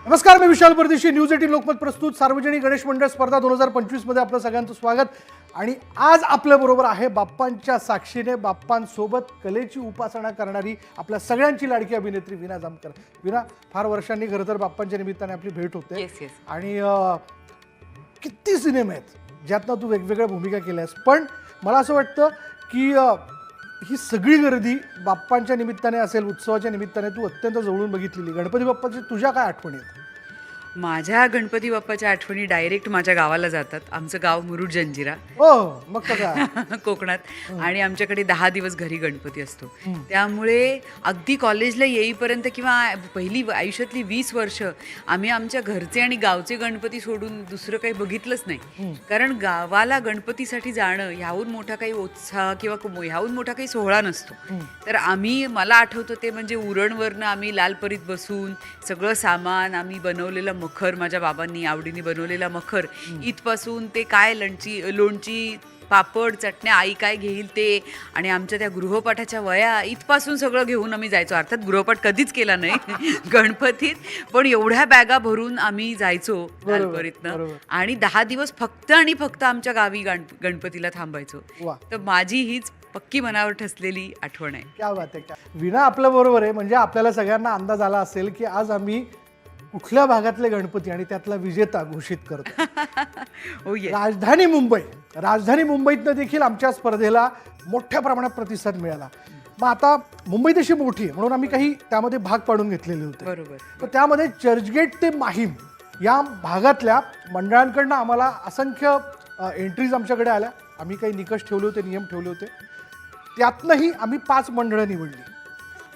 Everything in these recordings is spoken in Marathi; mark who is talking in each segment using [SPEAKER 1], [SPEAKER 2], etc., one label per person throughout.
[SPEAKER 1] नमस्कार, मी विशाल परदेशी. न्यूज 18 लोकमत प्रस्तुत सार्वजनिक गणेश मंडळ स्पर्धा 2025 मध्ये आपलं सगळ्यांचं स्वागत. आणि आज आपल्याबरोबर आहे बाप्पांच्या साक्षीने बाप्पांसोबत कलेची उपासना करणारी आपल्या सगळ्यांची लाडकी अभिनेत्री वीणा जामकर. वीणा, फार वर्षांनी खरं तर बाप्पांच्या निमित्ताने आपली भेट होते. आणि किती सिनेमे आहेत ज्यातनं तू वेगवेगळ्या भूमिका केल्यास, पण मला असं वाटतं की ही सगळी गर्दी बाप्पांच्या निमित्ताने असेल, उत्सवाच्या निमित्ताने तू अत्यंत जवळून बघितलेली. गणपती बाप्पाची तुझ्या काय आठवणी आहेत?
[SPEAKER 2] माझ्या गणपती बाप्पाच्या आठवणी डायरेक्ट माझ्या गावाला जातात. आमचं गाव मुरुड जंजिरा.
[SPEAKER 1] हो, मग काय
[SPEAKER 2] कोकणात. आणि आमच्याकडे 10 दिवस घरी गणपती असतो. त्यामुळे अगदी कॉलेजला येईपर्यंत किंवा पहिली आयुष्यातली 20 वर्ष आम्ही आमच्या घरचे आणि गावचे गणपती सोडून दुसरं काही बघितलंच नाही. कारण गावाला गणपतीसाठी जाणं ह्याहून मोठा काही उत्साह किंवा ह्याहून मोठा काही सोहळा नसतो. तर मला आठवतं ते म्हणजे उरणवरनं आम्ही लालपरीत बसून सगळं सामान आम्ही बनवलेलं मखर, माझ्या बाबांनी आवडीने बनवलेला मखर, इथपासून ते काय लोणची पापड चटण्या आई काय घेईल ते, आणि आमच्या त्या गृहपाठाच्या वया इथपासून सगळं घेऊन आम्ही जायचो. अर्थात गृहपाठ कधीच केला नाही गणपतीत, पण एवढ्या बॅगा भरून आम्ही जायचो लालपरीतनं. आणि 10 दिवस फक्त आणि फक्त आमच्या गावी गणपतीला थांबायचो. तर माझी हीच पक्की मनावर ठसलेली आठवण आहे.
[SPEAKER 1] क्या बात आहे. वीणा आपल्या बरोबर आहे, म्हणजे आपल्याला सगळ्यांना अंदाज आला असेल की आज आम्ही कुठल्या भागातले गणपती आणि त्यातला विजेता घोषित करतो. राजधानी मुंबईतनं देखील आमच्या स्पर्धेला मोठ्या प्रमाणात प्रतिसाद मिळाला. मग आता मुंबई तशी मोठी आहे म्हणून आम्ही काही त्यामध्ये भाग पाडून घेतलेले होते.
[SPEAKER 2] बरोबर.
[SPEAKER 1] तर त्यामध्ये चर्चगेट ते माहीम या भागातल्या मंडळांकडनं आम्हाला असंख्य एंट्रीज आमच्याकडे आल्या. आम्ही काही निकष ठेवले होते, नियम ठेवले होते. त्यातनंही आम्ही 5 मंडळं निवडली.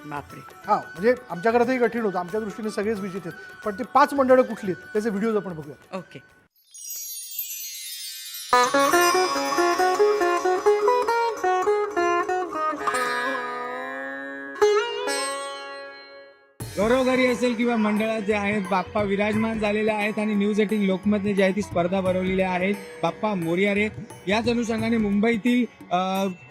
[SPEAKER 2] बापरे.
[SPEAKER 1] हा, म्हणजे आमच्याकडे तेही कठीण होतं. आमच्या दृष्टीने सगळेच विजेते आहेत, पण ते 5 मंडळं कुठली आहेत त्याचे व्हिडिओज आपण बघूया.
[SPEAKER 2] ओके.
[SPEAKER 3] घरोघरी असेल किंवा मंडळात जे आहेत बाप्पा विराजमान झालेले आहेत आणि न्यूज 18 लोकमतने जी आहे ती स्पर्धा भरवलेली आहे बाप्पा मोरया रे. याच अनुषंगाने मुंबईतील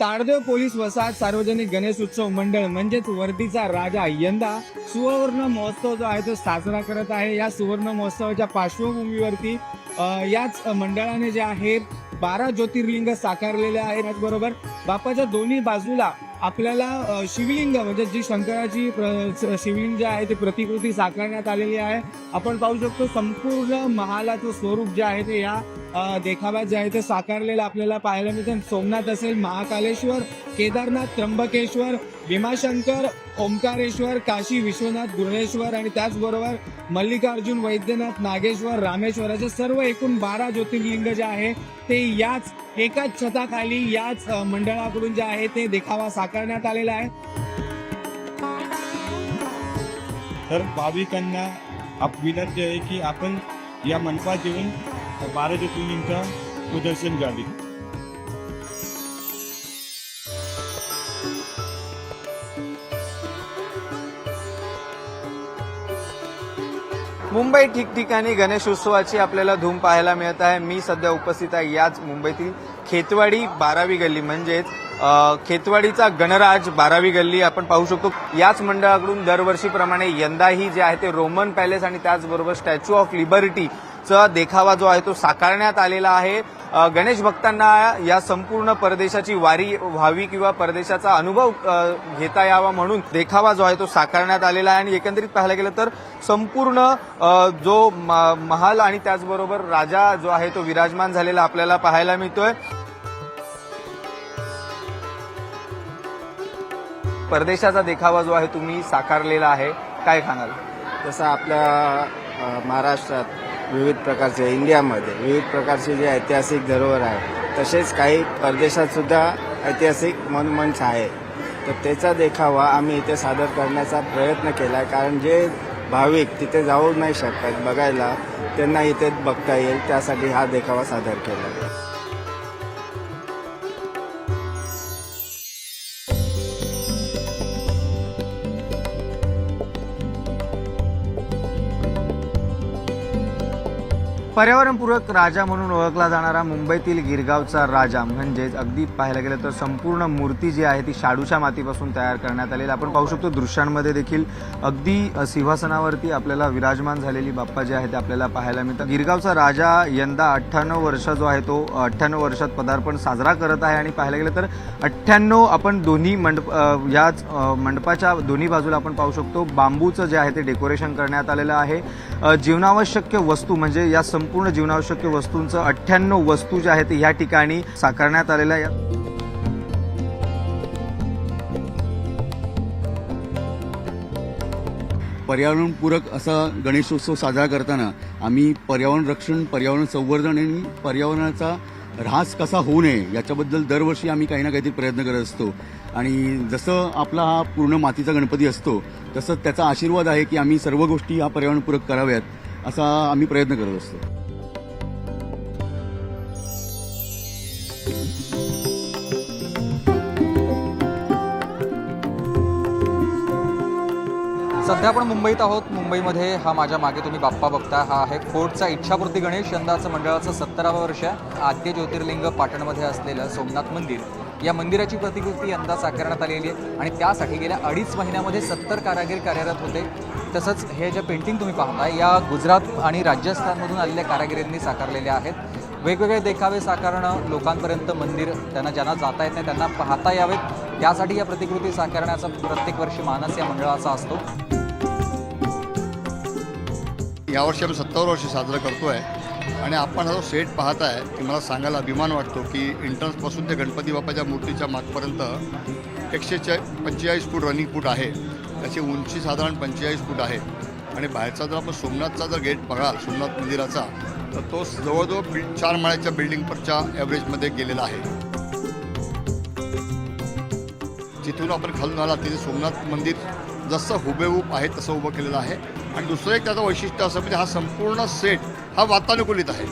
[SPEAKER 3] ताडदेव पोलीस वसाहत सार्वजनिक गणेश उत्सव मंडळ म्हणजेच वर्दीचा राजा यंदा सुवर्ण महोत्सव जो आहे तो साजरा करत आहे. या सुवर्ण महोत्सवाच्या पार्श्वभूमीवरती याच मंडळाने जे आहे 12 ज्योतिर्लिंग साकारलेले आहेत. त्याचबरोबर बाप्पाच्या दोन्ही बाजूला आपल्याला शिवलिंग म्हणजे जी शंकराची शिवलिंग जे आहे ते प्रतिकृती साकारण्यात आलेली आहे. आपण पाहू शकतो संपूर्ण महालाचं स्वरूप जे आहे ते या देखाव्यात जे आहे ते साकारलेलं आपल्याला पाहायला मिळतं. सोमनाथ असेल, महाकालेश्वर, केदारनाथ, त्र्यंबकेश्वर, भीमाशंकर, ओंकारेश्वर, काशी विश्वनाथ, गुणेश्वर आणि त्याचबरोबर मल्लिकार्जुन, वैद्यनाथ, नागेश्वर, रामेश्वर असे सर्व एकूण 12 ज्योतिर्लिंग जे आहे ते याच एकाच छताखाली याच मंडळाकडून जे आहे ते देखावा साकारण्यात आलेला आहे.
[SPEAKER 4] तर भाविकांना विनंती आहे की आपण या मंडपात येऊन 12 ज्योतिर्लिंगाचं प्रदर्शन घ्यावे.
[SPEAKER 5] मुंबई ठिकठिकाणी गणेशोत्सवाची आपल्याला धूम पाहायला मिळत आहे. मी सध्या उपस्थित आहे याच मुंबईतील खेतवाडी 12वी गल्ली म्हणजेच खेतवाडीचा गणराज 12वी गल्ली आपण पाहू शकतो. याच मंडळाकडून दरवर्षीप्रमाणे यंदाही जे आहे ते रोमन पॅलेस आणि त्याचबरोबर स्टॅच्यू ऑफ लिबर्टीचा देखावा जो आहे तो साकारण्यात आलेला आहे. गणेश भक्तांना या संपूर्ण परदेशाची वारी व्हावी किंवा परदेशाचा अनुभव घेता यावा म्हणून देखावा जो आहे तो साकारण्यात आलेला आहे. आणि एकंदरीत पाहायला गेलं तर संपूर्ण जो महाल आणि त्याचबरोबर राजा जो आहे तो विराजमान झालेला आपल्याला पाहायला मिळतोय. परदेशाचा देखावा जो आहे तुम्ही साकारलेला आहे, काय सांगाल?
[SPEAKER 6] जसं आपल्या महाराष्ट्रात विविध प्रकारचे, इंडियामध्ये विविध प्रकारचे जे ऐतिहासिक धरोहर आहे, तसेच काही परदेशात सुद्धा ऐतिहासिक मोन्युमेंट्स आहे. तर त्याचा देखावा आम्ही इथे सादर करण्याचा प्रयत्न केला आहे. कारण जे भाविक तिथे जाऊ नाही शकतात बघायला, त्यांना इथे बघता येईल त्यासाठी हा देखावा सादर केला आहे.
[SPEAKER 5] पर्यावरणपूरक राजा म्हणून ओळखला जाणारा मुंबईतील गिरगावचा राजा म्हणजेच अगदी पाहायला गेलं तर संपूर्ण मूर्ती जी आहे ती शाडूच्या मातीपासून तयार करण्यात आलेली आपण पाहू शकतो. दृश्यांमध्ये देखील अगदी सिंहासनावरती आपल्याला विराजमान झालेली बाप्पा जे आहे ते आपल्याला पाहायला मिळतात. गिरगावचा राजा यंदा 98 वर्ष जो आहे तो 98 वर्षात पदार्पण साजरा करत आहे आणि पाहायला गेलं तर 98 आपण दोन्ही याच मंडपाच्या दोन्ही बाजूला आपण पाहू शकतो बांबूचं जे आहे ते डेकोरेशन करण्यात आलेलं आहे. जीवनावश्यक वस्तू म्हणजे या संपूर्ण जीवनावश्यक वस्तूंचं 98 वस्तू ज्या आहेत या ठिकाणी साकारण्यात आलेल्या आहे.
[SPEAKER 7] पर्यावरणपूरक असा गणेशोत्सव साजरा करताना आम्ही पर्यावरण रक्षण, पर्यावरण संवर्धन आणि पर्यावरणाचा ऱ्हास कसा होऊ नये याच्याबद्दल दरवर्षी आम्ही काही ना काहीतरी प्रयत्न करत असतो. आणि जसं आपला हा पूर्ण मातीचा गणपती असतो तसं त्याचा आशीर्वाद आहे की आम्ही सर्व गोष्टी ह्या पर्यावरणपूरक कराव्यात असा आम्ही प्रयत्न करत असतो.
[SPEAKER 8] सध्या आपण मुंबईत आहोत. मुंबईमध्ये हा माझ्या मागे तुम्ही बाप्पा बघता हा आहे फोर्टचा इच्छापूर्ती गणेश. यंदाचं मंडळाचं 17वं वर्ष आहे. आद्य ज्योतिर्लिंग पाटणमध्ये असलेलं सोमनाथ मंदिर या मंदिराची प्रतिकृती यंदा साकारण्यात आलेली आहे आणि त्यासाठी गेल्या 2.5 महिन्यामध्ये 70 कारागीर कार्यरत होते. तसंच हे जे पेंटिंग तुम्ही पाहताय या गुजरात आणि राजस्थानमधून आलेल्या कारागिरांनी साकारलेल्या आहेत. वेगवेगळे देखावे साकारणं, लोकांपर्यंत मंदिर त्यांना ज्यांना जाता येत नाही त्यांना पाहता यावेत यासाठी या प्रतिकृती साकारण्याचा प्रत्येक वर्षी मानस या मंडळाचा असतो.
[SPEAKER 9] यावर्षी आम्ही 70 वर्ष साजरा करतो आहे आणि आपण हा जो सेट पाहताय की मला सांगायला अभिमान वाटतो की इंटर्न्सपासून ते गणपती बाप्पाच्या मूर्तीच्या मागपर्यंत 145 फूट रनिंग फूट आहे. त्याची उंची साधारण 45 फूट आहे आणि बाहेरचा जर आपण सोमनाथचा जर गेट बघाल सोमनाथ मंदिराचा तर तो जवळजवळ 4 माळ्याच्या बिल्डिंगवरच्या ॲव्हरेजमध्ये गेलेला आहे. जिथून आपण खालून आला तिथे सोमनाथ मंदिर जसं हुबेहूब आहे तसं उभं केलेलं आहे. आणि दुसरं एक त्याचं वैशिष्ट्य असं म्हणजे हा संपूर्ण सेट हा वातानुकूलित आहे.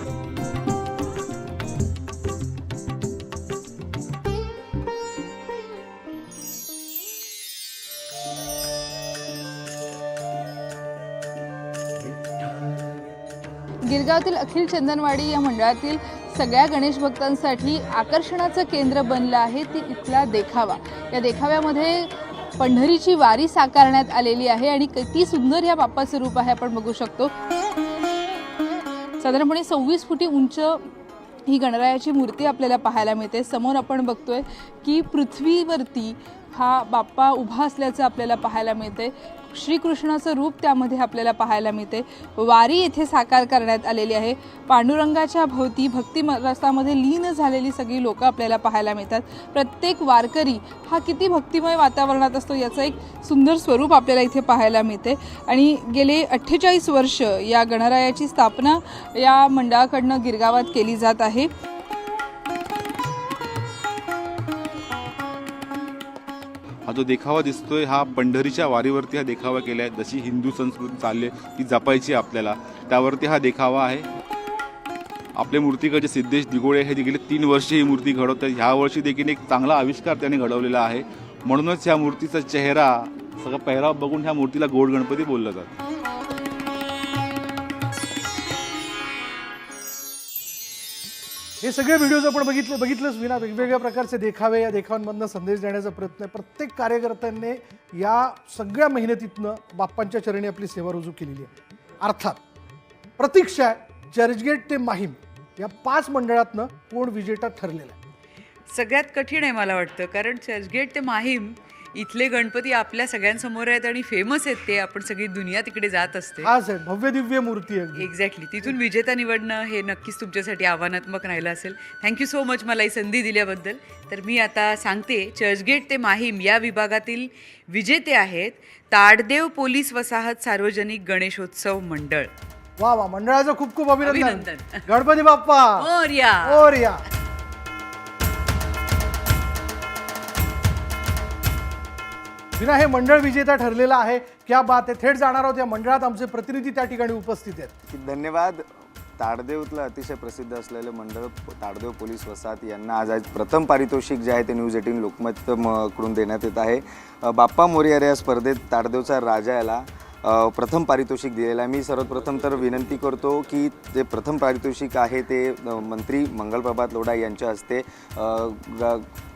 [SPEAKER 10] गिरगावातील अखिल चंदनवाडी या मंडळातील सगळ्या गणेश भक्तांसाठी आकर्षणाचं केंद्र बनलं आहे ती इथला देखावा. या देखाव्यामध्ये पंढरीची वारी साकारण्यात आलेली आहे आणि किती सुंदर या बाप्पाचं रूप आहे आपण बघू शकतो. साधारणपणे 26 फुटी उंच ही गणरायाची मूर्ती आपल्याला पाहायला मिळते. समोर आपण बघतोय की पृथ्वीवरती हा बाप्पा उभा असल्याचं आपल्याला पाहायला मिळते. श्रीकृष्णाचं रूप त्यामध्ये आपल्याला पाहायला मिळते. वारी येथे साकार करण्यात आलेली आहे. पांडुरंगाच्या भोवती भक्ती रसामध्ये लीन झालेली सगळी लोकं आपल्याला पाहायला मिळतात. प्रत्येक वारकरी हा किती भक्तिमय वातावरणात असतो याचं एक सुंदर स्वरूप आपल्याला इथे पाहायला मिळते. आणि गेले 48 वर्ष या गणरायाची स्थापना या मंडळाकडनं गिरगावात केली जात आहे.
[SPEAKER 11] हा जो देखावा दिसतोय हा पंढरीच्या वारीवरती हा देखावा केला आहे. जशी हिंदू संस्कृती चालली आहे ती जपायची आपल्याला त्यावरती हा देखावा आहे. आपले मूर्तिकारचे सिद्धेश दिगोळे हे गेले 3 वर्ष ही मूर्ती घडवतात. ह्या वर्षी देखील एक चांगला आविष्कार त्यांनी घडवलेला आहे. म्हणूनच ह्या मूर्तीचा चेहरा सगळा पेहराव बघून ह्या मूर्तीला गोड गणपती बोललं जातं.
[SPEAKER 1] हे सगळे व्हिडिओज आपण बघितलंच विना वेगवेगळ्या प्रकारचे देखावे या देखाव्यांमधनं संदेश देण्याचा प्रयत्न आहे. प्रत्येक कार्यकर्त्यांनी या सगळ्या मेहनतीतनं बाप्पांच्या चरणी आपली सेवा रुजू केलेली आहे. अर्थात प्रतीक्षा आहे चर्चगेट ते माहीम या 5 मंडळातनं कोण विजेता ठरलेला आहे.
[SPEAKER 2] सगळ्यात कठीण आहे मला वाटतं कारण चर्चगेट ते माहीम इथले गणपती आपल्या सगळ्यांसमोर आहेत आणि फेमस आहेत. ते आपण सगळी दुनिया तिकडे जात असते.
[SPEAKER 1] आज आहे भव्य दिव्य मूर्ती आहे.
[SPEAKER 2] एक्झॅक्टली. तिथून विजेता निवडणं हे नक्कीच तुमच्यासाठी आव्हानात्मक राहिलं असेल. थँक्यू सो मच मला ही संधी दिल्याबद्दल. तर मी आता सांगते चर्चगेट ते माहीम या विभागातील विजेते आहेत ताडदेव पोलीस वसाहत सार्वजनिक गणेशोत्सव मंडळ.
[SPEAKER 1] वा वा, मंडळाचं खूप खूप अभिनंदन.
[SPEAKER 2] अभिनंदन.
[SPEAKER 1] गणपती बाप्पा
[SPEAKER 2] मोरया.
[SPEAKER 1] मोरया. विना हे मंडळ विजेता ठरलेलं आहे. क्या बात आहे. थेट जाणार आहोत या मंडळात. आमचे प्रतिनिधी त्या ठिकाणी उपस्थित आहेत.
[SPEAKER 5] धन्यवाद. ताडदेवतलं अतिशय प्रसिद्ध असलेलं मंडळ ताडदेव पोलीस वसाहत यांना आज प्रथम पारितोषिक जे आहे ते न्यूज 18 लोकमत कडून देण्यात येत आहे. बाप्पा मोरया या स्पर्धेत ताडदेवचा राजा याला प्रथम पारितोषिक दिलेलं आहे. मी सर्वप्रथम तर विनंती करतो की जे प्रथम पारितोषिक आहे ते मंत्री मंगलप्रभात लोढा यांच्या हस्ते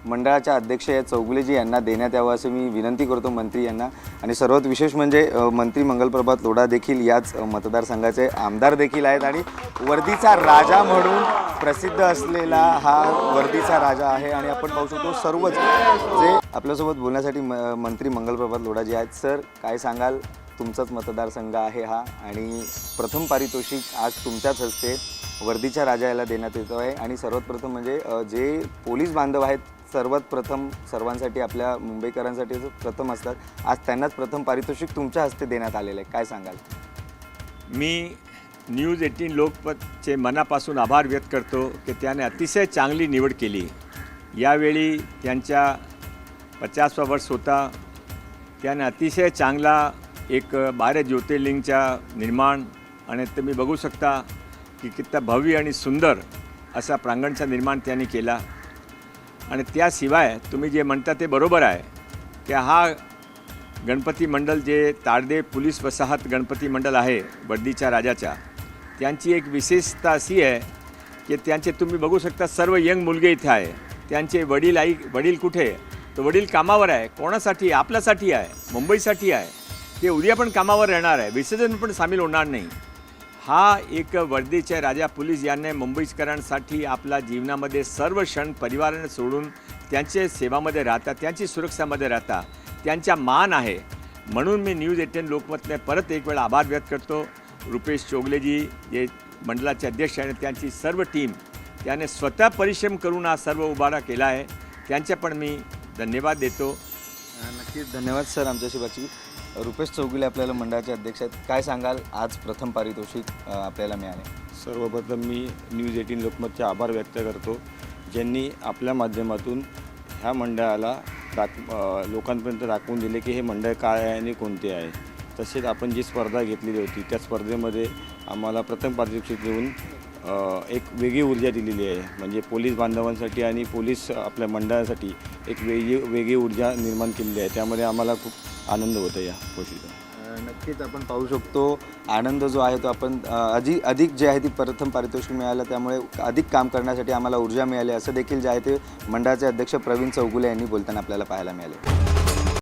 [SPEAKER 5] मंडळाच्या अध्यक्ष या चौगुलेजी यांना देण्यात यावं असं मी विनंती करतो मंत्री यांना. आणि सर्वात विशेष म्हणजे मंत्री मंगलप्रभात लोढा देखील याच मतदारसंघाचे आमदार देखील आहेत आणि वर्दीचा राजा म्हणून प्रसिद्ध असलेला हा वर्दीचा राजा आहे. आणि आपण पाहू शकतो सर्वच जे आपल्यासोबत बोलण्यासाठी मंत्री मंगलप्रभात लोढा जे आहेत. सर, काय सांगाल? तुमचाच मतदारसंघ आहे हा आणि प्रथम पारितोषिक आज तुमच्याच हस्ते वर्दीच्या राजा याला देण्यात येतो आहे. आणि सर्वात प्रथम म्हणजे जे पोलीस बांधव आहेत सर्वात प्रथम सर्वांसाठी आपल्या मुंबईकरांसाठी प्रथम असतात, आज त्यांनाच प्रथम पारितोषिक तुमच्या हस्ते देण्यात आलेलं आहे. काय सांगाल?
[SPEAKER 12] मी न्यूज 18 लोकमतचे मनापासून आभार व्यक्त करतो की त्याने अतिशय चांगली निवड केली. यावेळी त्यांच्या 50वा वर्ष होता. त्याने अतिशय चांगला एक 12 ज्योतिर्लिंगच्या निर्माण आणि तुम्ही बघू शकता की किती भव्य आणि सुंदर असा प्रांगणचा निर्माण त्यांनी केला. आणि त्याशिवाय तुम्ही जे म्हणता ते बरोबर आहे की हा गणपती मंडळ जे ताडदेव पोलीस वसाहत गणपती मंडळ आहे वर्दीच्या राजाच्या, त्यांची एक विशेषता अशी आहे की त्यांचे तुम्ही बघू शकता सर्व यंग मुलगे इथे आहे. त्यांचे वडील कुठे? तर वडील कामावर आहे. कोणासाठी? आपल्यासाठी आहे, मुंबईसाठी आहे. ते उद्या पण कामावर राहणार आहे, विसर्जन पण सामील होणार नाही. हा एक वर्दीचे राजा पोलीस यांनी मुंबईकरांसाठी आपल्या जीवनामध्ये सर्व क्षण परिवाराने सोडून त्यांच्या सेवामध्ये राहता, त्यांची सुरक्षामध्ये राहता, त्यांचा मान आहे. म्हणून मी न्यूज 18 लोकमतने परत एक वेळा आभार व्यक्त करतो. रुपेश चोगलेजी जे मंडळाचे अध्यक्ष आणि त्यांची सर्व टीम त्याने स्वतः परिश्रम करून हा सर्व उभारा केला आहे. त्यांचे पण मी धन्यवाद देतो.
[SPEAKER 5] नक्कीच धन्यवाद सर आमच्याशी बातचीत. रुपेश चौगुले आपल्याला मंडळाचे अध्यक्ष आहेत. काय सांगाल? आज प्रथम पारितोषिक आपल्याला मिळाले.
[SPEAKER 4] सर्वप्रथम मी न्यूज 18 लोकमतचे आभार व्यक्त करतो, ज्यांनी आपल्या माध्यमातून ह्या मंडळाला लोकांपर्यंत दाखवून दिले की हे मंडळ काय आहे आणि कोणते आहे. तसेच आपण जी स्पर्धा घेतलेली होती त्या स्पर्धेमध्ये आम्हाला प्रथम पारितोषिक देऊन एक वेगळी ऊर्जा दिलेली आहे. म्हणजे पोलीस बांधवांसाठी आणि पोलीस आपल्या मंडळासाठी एक वेगळी ऊर्जा निर्माण केलेली आहे. त्यामध्ये आम्हाला खूप आनंद होतो या गोष्टीचा.
[SPEAKER 5] नक्कीच आपण पाहू शकतो आनंद जो आहे तो आपण अधिक जे आहे ती प्रथम पारितोषिक मिळालं, त्यामुळे अधिक काम करण्यासाठी आम्हाला ऊर्जा मिळाली असं देखील जे आहे ते मंडळाचे अध्यक्ष प्रवीण चौगुले यांनी बोलताना आपल्याला पाहायला मिळाले.